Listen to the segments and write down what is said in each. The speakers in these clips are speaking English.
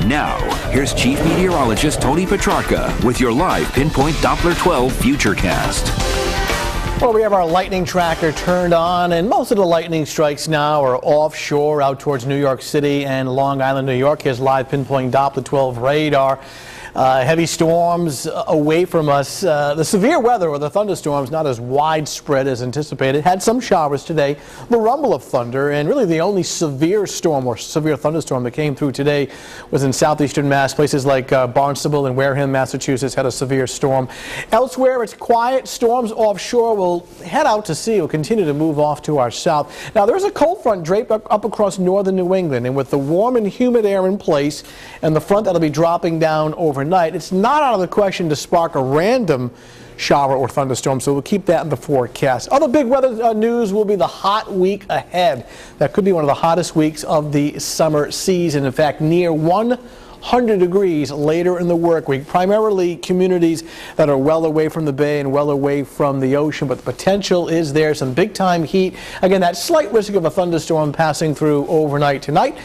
Now, here's Chief Meteorologist Tony Petrarca with your live Pinpoint Doppler 12 Futurecast. Well, we have our lightning tracker turned on, and most of the lightning strikes now are offshore out towards New York City and Long Island, New York. Here's live Pinpoint Doppler 12 radar. Heavy storms away from us. The severe weather, or the thunderstorms, not as widespread as anticipated. Had some showers today, the rumble of thunder, and really the only severe storm or severe thunderstorm that came through today was in southeastern Mass. Places like Barnstable and Wareham, Massachusetts had a severe storm. Elsewhere, it's quiet. Storms offshore will head out to sea. Will continue to move off to our south. Now, there's a cold front draped up across northern New England, and with the warm and humid air in place and the front that'll be dropping down overnight, it's not out of the question to spark a random shower or thunderstorm, so we'll keep that in the forecast. Other big weather news will be the hot week ahead. That could be one of the hottest weeks of the summer season. In fact, near 100 degrees later in the work week, primarily communities that are well away from the bay and well away from the ocean, but the potential is there. Some big time heat. Again, that slight risk of a thunderstorm passing through overnight tonight.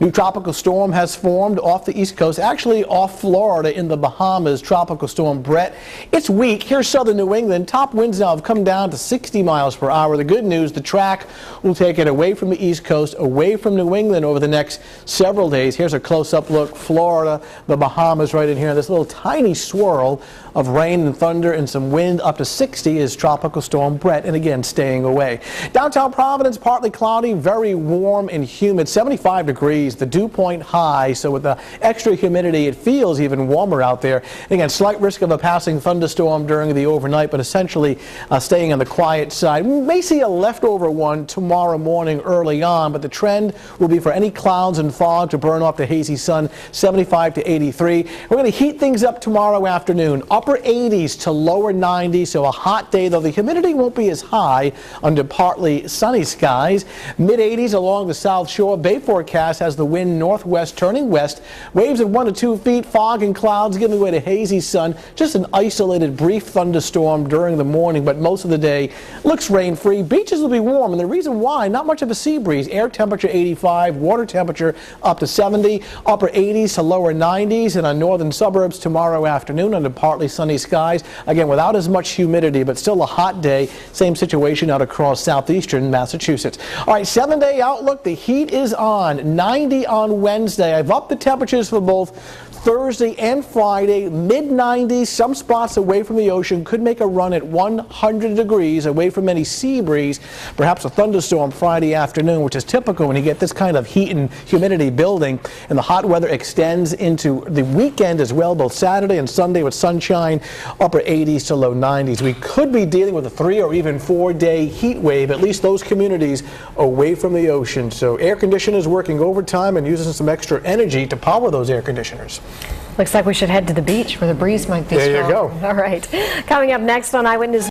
New tropical storm has formed off the East Coast, actually off Florida in the Bahamas. Tropical storm Brett. It's weak. Here's southern New England. Top winds now have come down to 60 miles per hour. The good news, the track will take it away from the East Coast, away from New England over the next several days. Here's a close-up look. Florida, the Bahamas right in here. This little tiny swirl of rain and thunder and some wind up to 60 is tropical storm Brett, and again staying away. Downtown Providence, partly cloudy, very warm and humid, 75 degrees. The dew point high, so with the extra humidity it feels even warmer out there. Again, slight risk of a passing thunderstorm during the overnight, but essentially staying on the quiet side. We may see a leftover one tomorrow morning early on, but the trend will be for any clouds and fog to burn off the hazy sun. 75 to 83. We're going to heat things up tomorrow afternoon. Upper 80s to lower 90s, so a hot day, though the humidity won't be as high under partly sunny skies. Mid 80s along the South Shore. Bay forecast has the wind northwest turning west. Waves of 1 to 2 feet. Fog and clouds giving way to hazy sun. Just an isolated brief thunderstorm during the morning, but most of the day looks rain-free. Beaches will be warm, and the reason why, not much of a sea breeze. Air temperature 85, water temperature up to 70, upper 80s to lower 90s, and on northern suburbs tomorrow afternoon under partly sunny skies. Again, without as much humidity, but still a hot day. Same situation out across southeastern Massachusetts. All right, 7-day outlook. The heat is on. 90 on Wednesday. I've upped the temperatures for both Thursday and Friday, mid-90s, some spots away from the ocean, could make a run at 100 degrees away from any sea breeze, perhaps a thunderstorm Friday afternoon, which is typical when you get this kind of heat and humidity building, and the hot weather extends into the weekend as well, both Saturday and Sunday with sunshine, upper 80s to low 90s. We could be dealing with a 3 or even 4-day heat wave, at least those communities away from the ocean. So air conditioners working overtime and using some extra energy to power those air conditioners. Looks like we should head to the beach where the breeze might be strong. There you go. All right. Coming up next on Eyewitness.